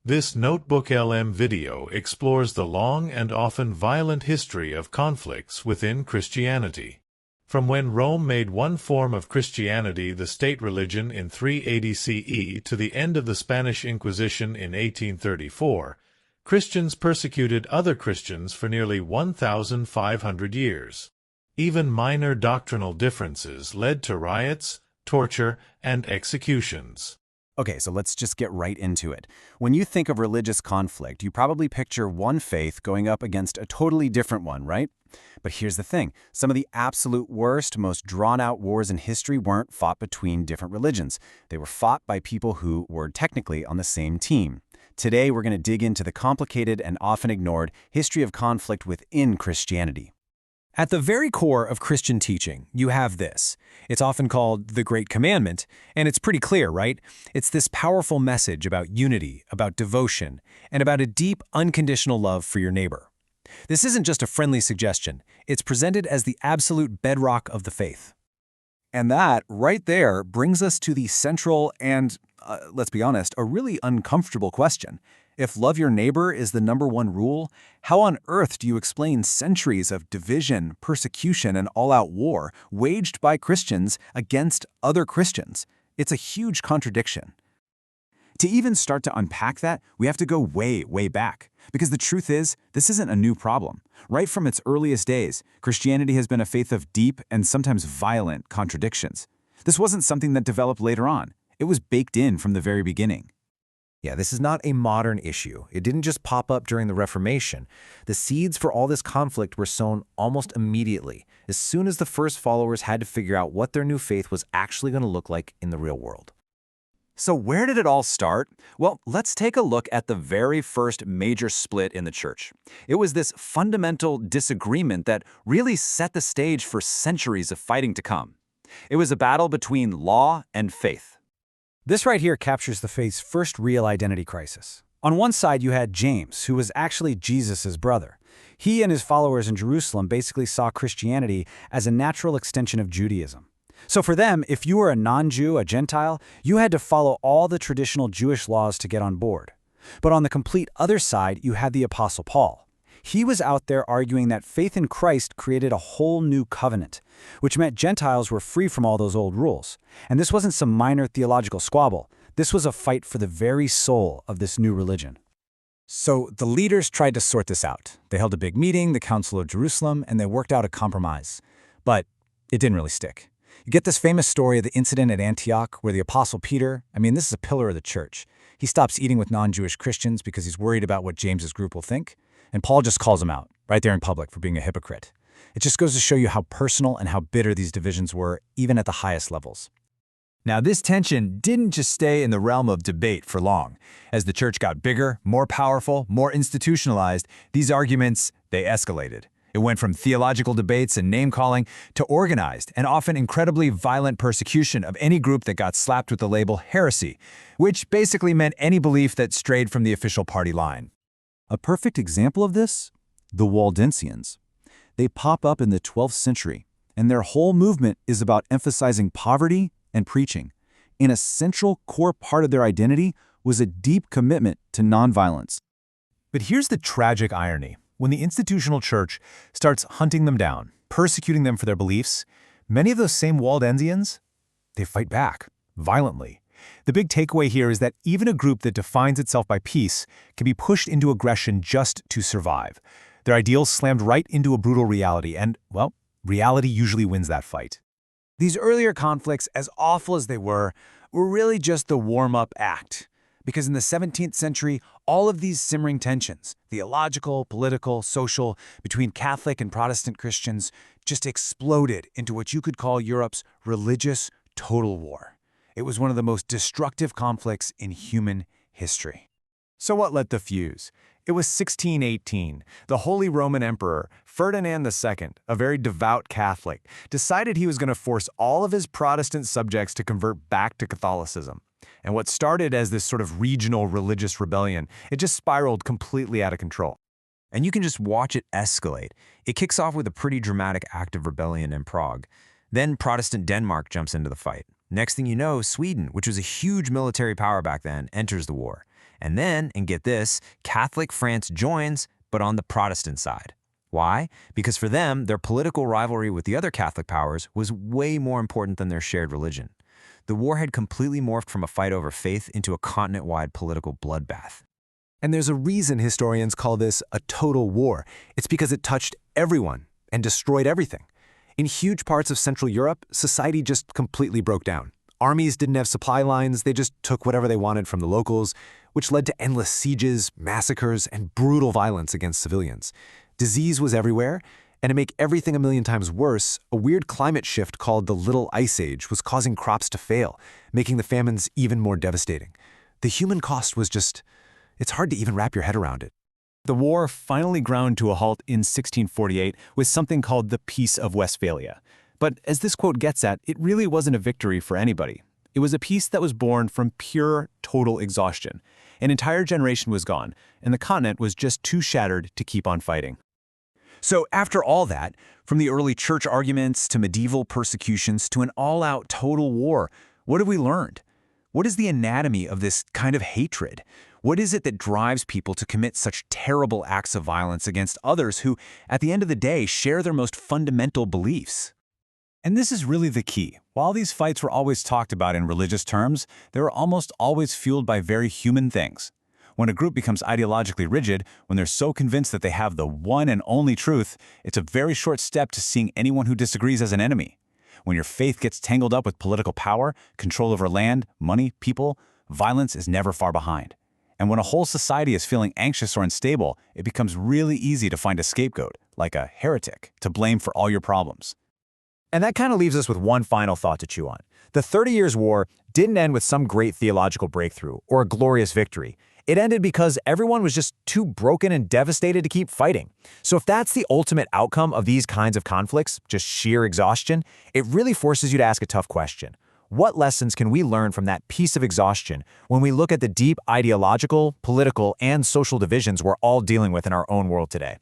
This Notebook LM video explores the long and often violent history of conflicts within Christianity. From when Rome made one form of Christianity the state religion in 380 CE to the end of the Spanish Inquisition in 1834, Christians persecuted other Christians for nearly 1,500 years. Even minor doctrinal differences led to riots, torture, and executions. Okay, so let's just get right into it. When you think of religious conflict, you probably picture one faith going up against a totally different one, right? But here's the thing. Some of the absolute worst, most drawn-out wars in history weren't fought between different religions. They were fought by people who were technically on the same team. Today, we're going to dig into the complicated and often ignored history of conflict within Christianity. At the very core of Christian teaching, you have this. It's often called the Great Commandment, and it's pretty clear, right? It's this powerful message about unity, about devotion, and about a deep, unconditional love for your neighbor. This isn't just a friendly suggestion. It's presented as the absolute bedrock of the faith. And that, right there, brings us to the central and, let's be honest, a really uncomfortable question. If love your neighbor is the #1 rule, how on earth do you explain centuries of division, persecution, and all-out war waged by Christians against other Christians? It's a huge contradiction. To even start to unpack that, we have to go way, way back. Because the truth is, this isn't a new problem. Right from its earliest days, Christianity has been a faith of deep and sometimes violent contradictions. This wasn't something that developed later on. It was baked in from the very beginning. Yeah, this is not a modern issue. It didn't just pop up during the Reformation. The seeds for all this conflict were sown almost immediately, as soon as the first followers had to figure out what their new faith was actually going to look like in the real world. So where did it all start? Well, let's take a look at the very first major split in the church. It was this fundamental disagreement that really set the stage for centuries of fighting to come. It was a battle between law and faith. This right here captures the faith's first real identity crisis. On one side, you had James, who was actually Jesus' brother. He and his followers in Jerusalem basically saw Christianity as a natural extension of Judaism. So for them, if you were a non-Jew, a Gentile, you had to follow all the traditional Jewish laws to get on board. But on the complete other side, you had the Apostle Paul. He was out there arguing that faith in Christ created a whole new covenant, which meant Gentiles were free from all those old rules. And this wasn't some minor theological squabble. This was a fight for the very soul of this new religion. So the leaders tried to sort this out. They held a big meeting, the Council of Jerusalem, and they worked out a compromise. But it didn't really stick. You get this famous story of the incident at Antioch where the Apostle Peter, this is a pillar of the church, he stops eating with non-Jewish Christians because he's worried about what James's group will think. And Paul just calls him out, right there in public, for being a hypocrite. It just goes to show you how personal and how bitter these divisions were, even at the highest levels. Now, this tension didn't just stay in the realm of debate for long. As the church got bigger, more powerful, more institutionalized, these arguments, they escalated. It went from theological debates and name-calling to organized and often incredibly violent persecution of any group that got slapped with the label heresy, which basically meant any belief that strayed from the official party line. A perfect example of this? The Waldensians. They pop up in the 12th century, and their whole movement is about emphasizing poverty and preaching. And a central core part of their identity was a deep commitment to nonviolence. But here's the tragic irony. When the institutional church starts hunting them down, persecuting them for their beliefs, many of those same Waldensians, they fight back, violently. The big takeaway here is that even a group that defines itself by peace can be pushed into aggression just to survive. Their ideals slammed right into a brutal reality, and, well, reality usually wins that fight. These earlier conflicts, as awful as they were really just the warm-up act. Because in the 17th century, all of these simmering tensions, theological, political, social, between Catholic and Protestant Christians, just exploded into what you could call Europe's religious total war. It was one of the most destructive conflicts in human history. So what lit the fuse? It was 1618. The Holy Roman Emperor, Ferdinand II, a very devout Catholic, decided he was going to force all of his Protestant subjects to convert back to Catholicism. And what started as this sort of regional religious rebellion, it just spiraled completely out of control. And you can just watch it escalate. It kicks off with a pretty dramatic act of rebellion in Prague. Then Protestant Denmark jumps into the fight. Next thing you know, Sweden, which was a huge military power back then, enters the war. And then, and get this, Catholic France joins, but on the Protestant side. Why? Because for them, their political rivalry with the other Catholic powers was way more important than their shared religion. The war had completely morphed from a fight over faith into a continent-wide political bloodbath. And there's a reason historians call this a total war. It's because it touched everyone and destroyed everything. In huge parts of Central Europe, society just completely broke down. Armies didn't have supply lines, they just took whatever they wanted from the locals, which led to endless sieges, massacres, and brutal violence against civilians. Disease was everywhere, and to make everything a million times worse, a weird climate shift called the Little Ice Age was causing crops to fail, making the famines even more devastating. The human cost was just, it's hard to even wrap your head around it. The war finally ground to a halt in 1648 with something called the Peace of Westphalia. But as this quote gets at, it really wasn't a victory for anybody. It was a peace that was born from pure, total exhaustion. An entire generation was gone, and the continent was just too shattered to keep on fighting. So after all that, from the early church arguments to medieval persecutions to an all-out total war, what have we learned? What is the anatomy of this kind of hatred? What is it that drives people to commit such terrible acts of violence against others who, at the end of the day, share their most fundamental beliefs? And this is really the key. While these fights were always talked about in religious terms, they were almost always fueled by very human things. When a group becomes ideologically rigid, when they're so convinced that they have the one and only truth, it's a very short step to seeing anyone who disagrees as an enemy. When your faith gets tangled up with political power, control over land, money, people, violence is never far behind. And when a whole society is feeling anxious or unstable, it becomes really easy to find a scapegoat, like a heretic, to blame for all your problems. And that kind of leaves us with one final thought to chew on. The 30 Years' War didn't end with some great theological breakthrough or a glorious victory. It ended because everyone was just too broken and devastated to keep fighting. So if that's the ultimate outcome of these kinds of conflicts, just sheer exhaustion, it really forces you to ask a tough question. What lessons can we learn from that piece of exhaustion when we look at the deep ideological, political, and social divisions we're all dealing with in our own world today?